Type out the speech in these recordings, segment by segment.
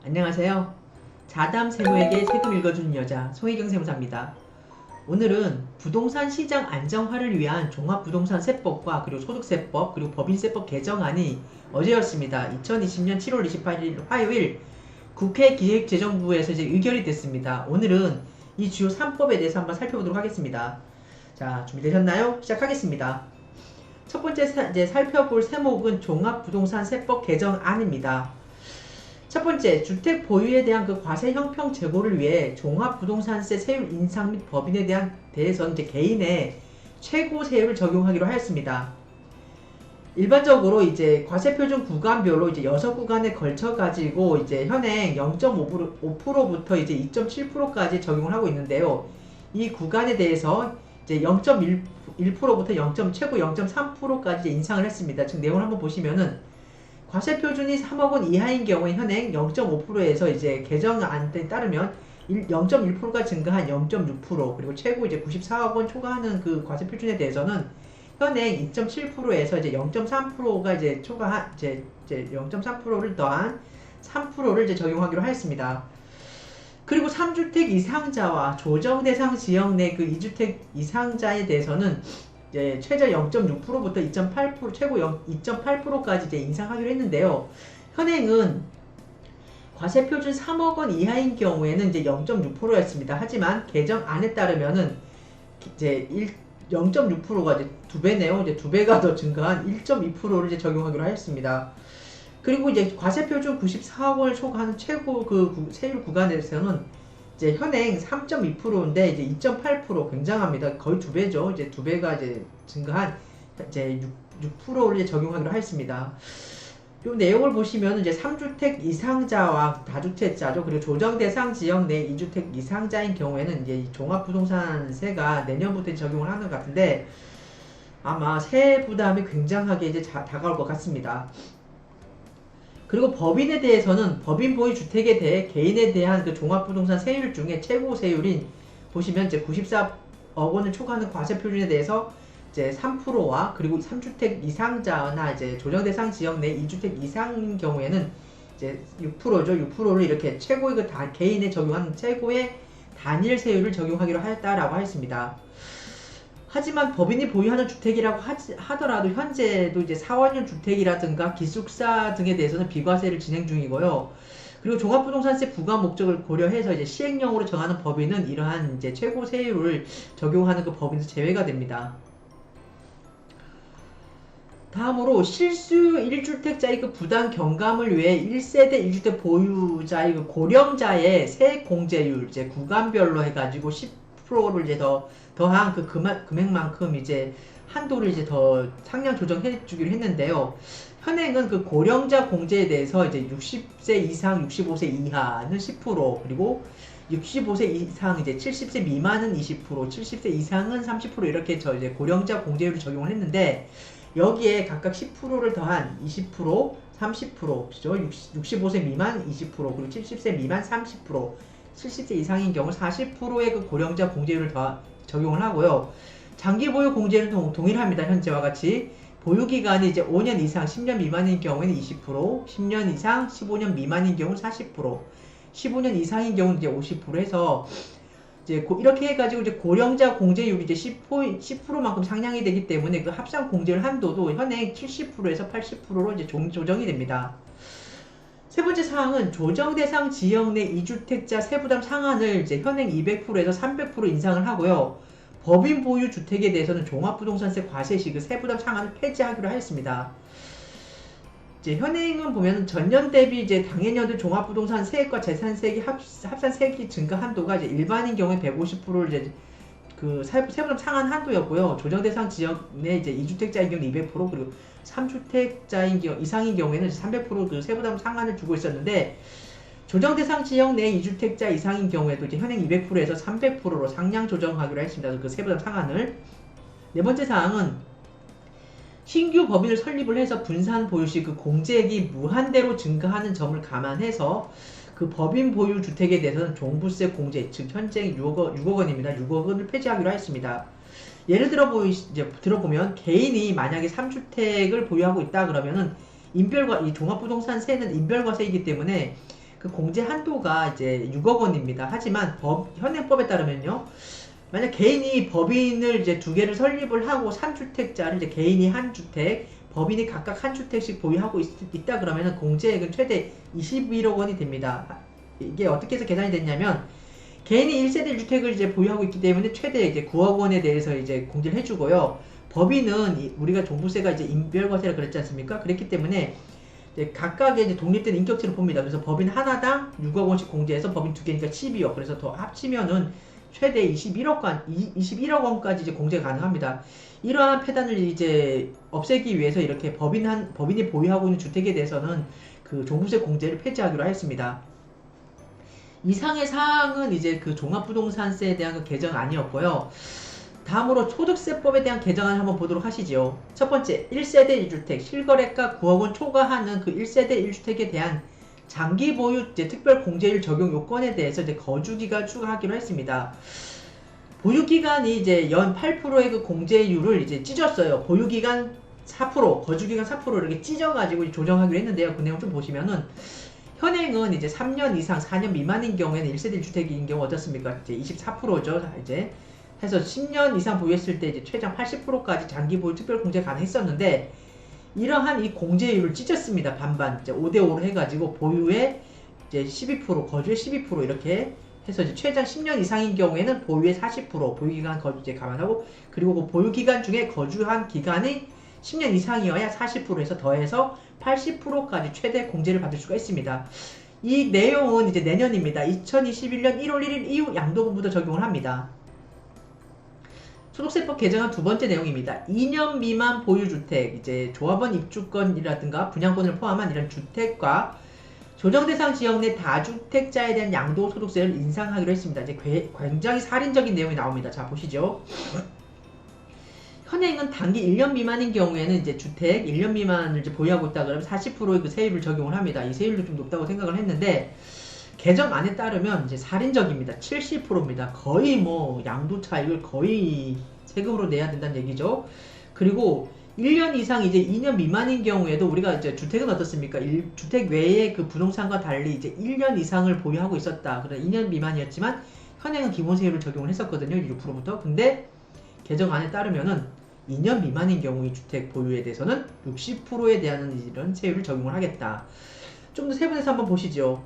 안녕하세요. 자담 세무에게 세금 읽어주는 여자 송혜경 세무사입니다. 오늘은 부동산 시장 안정화를 위한 종합부동산세법과 그리고 소득세법 그리고 법인세법 개정안이 어제였습니다. 2020년 7월 28일 화요일 국회 기획재정부에서 이제 의결이 됐습니다. 오늘은 이 주요 3법에 대해서 한번 살펴보도록 하겠습니다. 자, 준비되셨나요? 시작하겠습니다. 첫 번째 이제 살펴볼 세목은 종합부동산세법 개정안입니다. 첫 번째, 주택 보유에 대한 그 과세 형평 제고를 위해 종합부동산세 세율 인상 및 법인에 대해서는 이제 개인의 최고 세율을 적용하기로 하였습니다. 일반적으로 이제 과세 표준 구간별로 이제 6구간에 걸쳐 가지고 이제 현행 0.5%부터 이제 2.7%까지 적용을 하고 있는데요. 이 구간에 대해서 이제 0.1%부터 최고 0.3%까지 인상을 했습니다. 지금 내용을 한번 보시면은 과세 표준이 3억 원 이하인 경우에 현행 0.5%에서 이제 개정안에 따르면 0.1%가 증가한 0.6% 그리고 최고 이제 94억 원 초과하는 그 과세 표준에 대해서는 현행 2.7%에서 이제 0.3%가 이제 초과한 이제 0.3%를 더한 3%를 이제 적용하기로 하였습니다. 그리고 3주택 이상자와 조정 대상 지역 내 그 2주택 이상자에 대해서는 이제 최저 0.6%부터 2.8% 최고 2.8%까지 이제 인상하기로 했는데요. 현행은 과세 표준 3억 원 이하인 경우에는 이제 0.6%였습니다. 하지만 개정안에 따르면은 이제 0.6%가 이제 2배네요. 이제 2배가 더 증가한 1.2%를 이제 적용하기로 하였습니다. 그리고 이제 과세 표준 94억 원을 초과하는 최고 그 세율 구간에서는 이제 현행 3.2%인데 이제 2.8% 굉장합니다. 거의 2배죠. 이제 2배가 이제 증가한 이제 6%를 이제 적용하기로 하였습니다. 이 내용을 보시면 이제 3주택 이상자와 다주택자죠. 그리고 조정 대상 지역 내 2주택 이상자인 경우에는 이제 종합부동산세가 내년부터 적용을 하는 것 같은데 아마 세액 부담이 굉장하게 이제 다가올 것 같습니다. 그리고 법인에 대해서는 법인 보유 주택에 대해 개인에 대한 그 종합부동산 세율 중에 최고 세율인 보시면 이제 94억 원을 초과하는 과세 표준에 대해서 이제 3%와 그리고 3주택 이상자나 이제 조정 대상 지역 내 2주택 이상인 경우에는 이제 6%죠. 6%를 이렇게 최고의 그 개인에 적용하는 최고의 단일 세율을 적용하기로 하였다라고 하였습니다. 하지만 법인이 보유하는 주택이라고 하더라도 현재도 이제 사원용 주택이라든가 기숙사 등에 대해서는 비과세를 진행 중이고요. 그리고 종합부동산세 부과 목적을 고려해서 이제 시행령으로 정하는 법인은 이러한 이제 최고 세율을 적용하는 그 법인에서 제외가 됩니다. 다음으로 실수 1주택자의 그 부당 경감을 위해 1세대 1주택 보유자의 그 고령자의 세액 공제율 이제 구간별로 해가지고 10%를 이제 더한 그 금액만큼 이제 한도를 이제 더 상향 조정해 주기로 했는데요. 현행은 그 고령자 공제에 대해서 이제 60세 이상 65세 이하는 10% 그리고 65세 이상 이제 70세 미만은 20% 70세 이상은 30% 이렇게 이제 고령자 공제율을 적용을 했는데 여기에 각각 10%를 더한 20%, 30%죠. 65세 미만 20% 그리고 70세 미만 30%, 70세 이상인 경우 40%의 그 고령자 공제율을 더 적용을 하고요. 장기 보유 공제는 동일합니다. 현재와 같이 보유기간이 이제 5년 이상 10년 미만인 경우에는 20%, 10년 이상 15년 미만인 경우 40%, 15년 이상인 경우는 이제 50% 해서 이제 이렇게 해가지고 이제 고령자 공제율이 이제 10%만큼 상향이 되기 때문에 그 합산 공제율 한도도 현행 70%에서 80%로 이제 조정이 됩니다. 세 번째 사항은 조정 대상 지역 내 2주택자 세부담 상한을 이제 현행 200%에서 300% 인상을 하고요. 법인 보유 주택에 대해서는 종합부동산세 과세 시 그 세부담 상한을 폐지하기로 하였습니다. 이제 현행은 보면 전년 대비 이제 당해년도 종합부동산 세액과 재산세액이 합산 세액이 증가 한도가 이제 일반인 경우에 150%를 이제 그 세부담 상한 한도였고요. 조정 대상 지역 내 이제 2주택자인 경우 200% 그리고 3주택자인 경우 이상인 경우에는 300%그 세부담 상한을 주고 있었는데 조정 대상 지역 내 2주택자 이상인 경우에도 이제 현행 200%에서 300%로 상향 조정하기로 했습니다. 그 세부담 상한을. 네 번째 사항은 신규 법인을 설립을 해서 분산 보유 시 그 공제액이 무한대로 증가하는 점을 감안해서 그 법인 보유 주택에 대해서는 종부세 공제, 즉 현재 6억 원입니다. 6억 원을 폐지하기로 했습니다. 예를 들어보면 개인이 만약에 3주택을 보유하고 있다 그러면은 이 종합부동산세는 인별과세이기 때문에 그 공제 한도가 이제 6억 원입니다. 하지만 현행법에 따르면요. 만약 개인이 법인을 이제 두 개를 설립을 하고 3주택자를 이제 개인이 한 주택, 법인이 각각 한 주택씩 보유하고 있다 그러면은 공제액은 최대 21억 원이 됩니다. 이게 어떻게 해서 계산이 됐냐면 개인이 1세대 1주택을 이제 보유하고 있기 때문에 최대 이제 9억 원에 대해서 이제 공제를 해주고요. 법인은 우리가 종부세가 이제 인별과세라 그랬지 않습니까? 그랬기 때문에 이제 각각의 이제 독립된 인격체를 봅니다. 그래서 법인 하나당 6억 원씩 공제해서 법인 두 개니까 12억. 그래서 더 합치면은 최대 21억 원까지 이제 공제가 가능합니다. 이러한 폐단을 이제 없애기 위해서 이렇게 법인이 보유하고 있는 주택에 대해서는 그 종부세 공제를 폐지하기로 했습니다. 이상의 사항은 이제 그 종합부동산세에 대한 그 개정안이었고요. 다음으로 소득세법에 대한 개정안을 한번 보도록 하시죠. 첫 번째, 1세대 1주택 실거래가 9억 원 초과하는 그 1세대 1주택에 대한 장기 보유 이제 특별 공제율 적용 요건에 대해서 이제 거주기간 추가하기로 했습니다. 보유기간이 이제 연 8%의 그 공제율을 이제 찢었어요. 보유기간 4%, 거주기간 4% 이렇게 찢어가지고 조정하기로 했는데요. 그 내용 좀 보시면은 현행은 이제 3년 이상 4년 미만인 경우에는 1세대 1주택인 경우 어떻습니까? 이제 24%죠. 이제 해서 10년 이상 보유했을 때 이제 최장 80%까지 장기 보유 특별 공제 가능했었는데 이러한 이 공제율을 찢었습니다. 반반 이제 5대5로 해가지고 보유에 이제 12%, 거주에 12% 이렇게 해서 이제 최장 10년 이상인 경우에는 보유의 40%, 보유기간 거주제 감안하고 그리고 그 보유기간 중에 거주한 기간이 10년 이상이어야 40%에서 더해서 80%까지 최대 공제를 받을 수가 있습니다. 이 내용은 이제 내년입니다. 2021년 1월 1일 이후 양도부부터 적용을 합니다. 소득세법 개정안 두 번째 내용입니다. 2년 미만 보유주택, 이제 조합원 입주권이라든가 분양권을 포함한 이런 주택과 조정대상 지역 내 다주택자에 대한 양도소득세를 인상하기로 했습니다. 이제 굉장히 살인적인 내용이 나옵니다. 자, 보시죠. 현행은 단기 1년 미만인 경우에는 이제 주택 1년 미만을 이제 보유하고 있다 그러면 40%의 그 세율을 적용을 합니다. 이 세율도 좀 높다고 생각을 했는데 개정안에 따르면 이제 살인적입니다. 70%입니다. 거의 뭐 양도 차익을 거의 세금으로 내야 된다는 얘기죠. 그리고 1년 이상 이제 2년 미만인 경우에도 우리가 이제 주택은 어떻습니까? 주택 외에 그 부동산과 달리 이제 1년 이상을 보유하고 있었다. 그래 2년 미만이었지만 현행은 기본세율을 적용을 했었거든요. 6%부터. 근데 개정안에 따르면은 2년 미만인 경우의 주택 보유에 대해서는 60%에 대한 이런 세율을 적용을 하겠다. 좀 더 세분해서 한번 보시죠.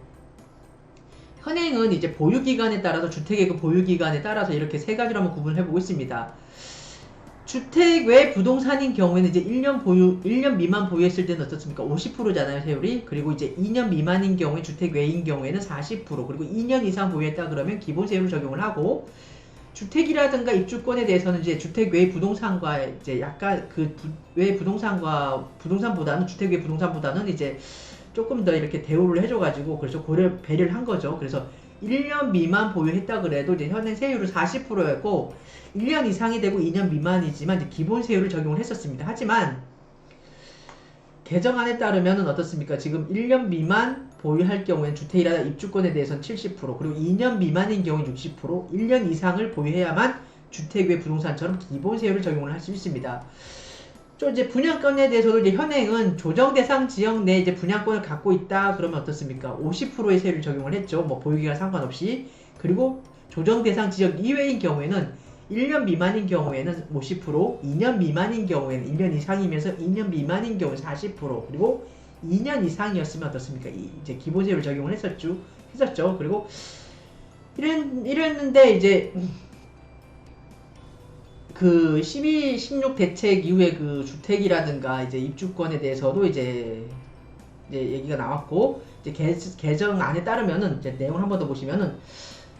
현행은 이제 보유기간에 따라서 주택의 그 보유기간에 따라서 이렇게 세 가지로 한번 구분을 해보고 있습니다. 주택 외 부동산인 경우에는 이제 1년 미만 보유했을 때는 어떻습니까? 50%잖아요, 세율이. 그리고 이제 2년 미만인 경우에 주택 외인 경우에는 40%, 그리고 2년 이상 보유했다 그러면 기본 세율을 적용을 하고, 주택이라든가 입주권에 대해서는 이제 주택 외 부동산과 이제 약간 외 부동산보다는 주택 외 부동산보다는 이제 조금 더 이렇게 대우를 해줘가지고 그래서 배려를 한 거죠. 그래서 1년 미만 보유했다 그래도 이제 현행 세율은 40%였고 1년 이상이 되고 2년 미만이지만 이제 기본 세율을 적용을 했었습니다. 하지만 개정안에 따르면은 어떻습니까? 지금 1년 미만 보유할 경우에는 주택이나 입주권에 대해서는 70%, 그리고 2년 미만인 경우는 60%, 1년 이상을 보유해야만 주택 외 부동산처럼 기본 세율을 적용을 할 수 있습니다. 또 이제 분양권에 대해서도 이제 현행은 조정 대상 지역 내 이제 분양권을 갖고 있다 그러면 어떻습니까? 50%의 세율을 적용을 했죠. 뭐 보유기간 상관없이. 그리고 조정 대상 지역 이외인 경우에는 1년 미만인 경우에는 50%, 2년 미만인 경우에는 1년 이상이면서 2년 미만인 경우는 40%, 그리고 2년 이상이었으면 어떻습니까? 이제 기본세율을 적용을 했었죠. 그리고 이랬는데 이제 그 12, 16 대책 이후에 그 주택이라든가 이제 입주권에 대해서도 이제 얘기가 나왔고, 이제 개정안에 따르면은 이제 내용을 한 번 더 보시면은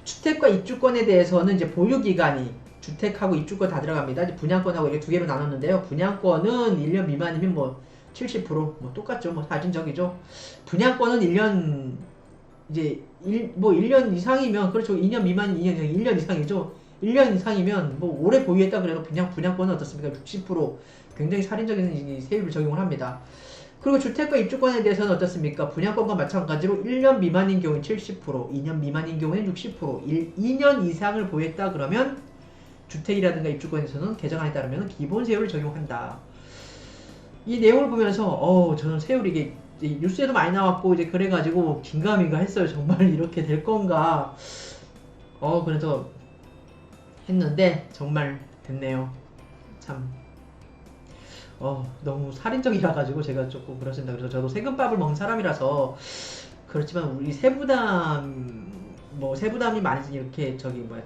주택과 입주권에 대해서는 이제 보유기간이 주택하고 입주권 다 들어갑니다. 이제 분양권하고 이렇게 두 개로 나눴는데요. 분양권은 1년 미만이면 뭐 70%, 뭐 똑같죠. 뭐 사진적이죠. 분양권은 1년, 이제 1년 이상이면, 그렇죠. 2년 미만, 1년 이상이죠. 1년 이상이면 뭐 오래 보유했다 그래도 분양권은 어떻습니까? 60% 굉장히 살인적인 세율을 적용을 합니다. 그리고 주택과 입주권에 대해서는 어떻습니까? 분양권과 마찬가지로 1년 미만인 경우는 70%, 2년 미만인 경우에는 60%, 2년 이상을 보유했다 그러면 주택이라든가 입주권에서는 개정안에 따르면 기본 세율을 적용한다. 이 내용을 보면서 저는 세율이 이게 이제 뉴스에도 많이 나왔고 이제 그래가지고 긴가민가 했어요. 정말 이렇게 될 건가. 그래서 했는데 정말 됐네요. 참. 너무 살인적이라 가지고 제가 조금 그렇습니다. 그래서 저도 세금밥을 먹는 사람이라서 그렇지만 우리 세부담이 많이 이렇게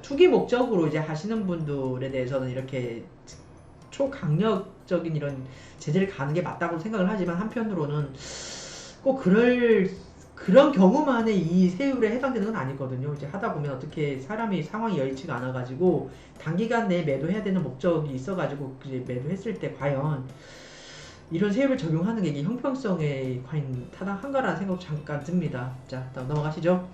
투기 목적으로 이제 하시는 분들에 대해서는 이렇게 초강력적인 이런 제재를 가는 게 맞다고 생각을 하지만 한편으로는 꼭 그런 경우만에 이 세율에 해당되는 건 아니거든요. 이제 하다 보면 어떻게 사람이 상황이 여의치가 않아가지고 단기간 내에 매도해야 되는 목적이 있어가지고 이제 매도했을 때 과연 이런 세율을 적용하는 게 이게 형평성에 과연 타당한가라는 생각도 잠깐 듭니다. 자, 다음 넘어가시죠.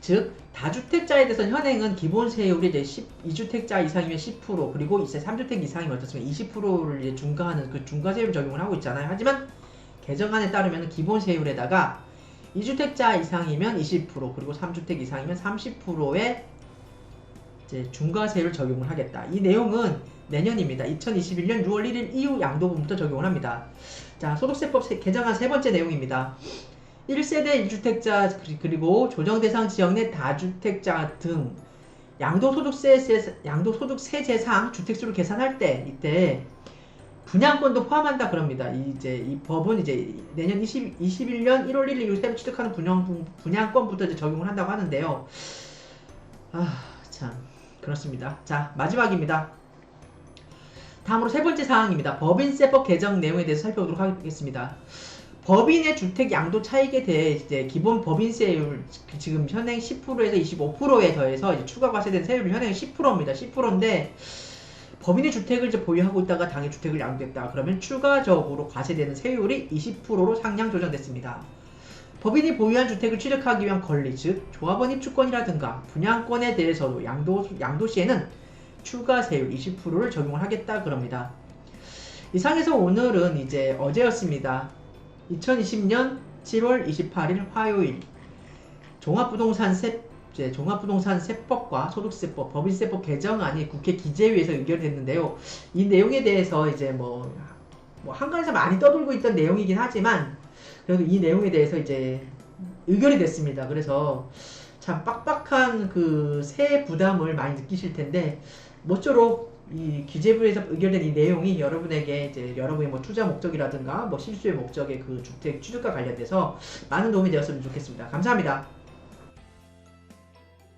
즉 다주택자에 대해서 현행은 기본 세율이 이제 2주택자 이상이면 10% 그리고 이제 3주택 이상이면 어떻습니까? 20%를 이제 중과하는 그 중과 세율 적용을 하고 있잖아요. 하지만 개정안에 따르면 기본 세율에다가 2주택자 이상이면 20% 그리고 3주택 이상이면 30%의 이제 중과세율을 적용을 하겠다. 이 내용은 내년입니다. 2021년 6월 1일 이후 양도분부터 적용을 합니다. 자, 소득세법 개정안 세 번째 내용입니다. 1세대 1주택자 그리고 조정대상 지역 내 다주택자 등 양도소득세제상 주택수를 계산할 때 이때 분양권도 포함한다 그럽니다. 이 법은 이제 내년 21년 1월 1일 이후 새로 취득하는 분양권부터 이제 적용을 한다고 하는데요. 참 그렇습니다. 자, 마지막입니다. 다음으로 세 번째 사항입니다. 법인세법 개정 내용에 대해서 살펴보도록 하겠습니다. 법인의 주택 양도 차익에 대해 이제 기본 법인세율 지금 현행 10%에서 25%에 더해서 이제 추가 과세된 세율이 현행 10%입니다. 10%인데 법인이 주택을 이제 보유하고 있다가 당해 주택을 양도했다. 그러면 추가적으로 과세되는 세율이 20%로 상향 조정됐습니다. 법인이 보유한 주택을 취득하기 위한 권리, 즉 조합원 입주권이라든가 분양권에 대해서도 양도 시에는 추가 세율 20%를 적용을 하겠다 그럽니다. 이상해서 오늘은 이제 어제였습니다. 2020년 7월 28일 화요일 종합부동산 세법과 소득세법, 법인세법 개정안이 국회 기재위에서 의결됐는데요. 이 내용에 대해서 이제 한간에서 많이 떠돌고 있던 내용이긴 하지만 그래도 이 내용에 대해서 이제 의결이 됐습니다. 그래서 참 빡빡한 그 세 부담을 많이 느끼실 텐데 모쪼록 이 기재부에서 의결된 이 내용이 여러분에게 이제 여러분의 투자 목적이라든가 실수의 목적의 그 주택 취득과 관련돼서 많은 도움이 되었으면 좋겠습니다. 감사합니다.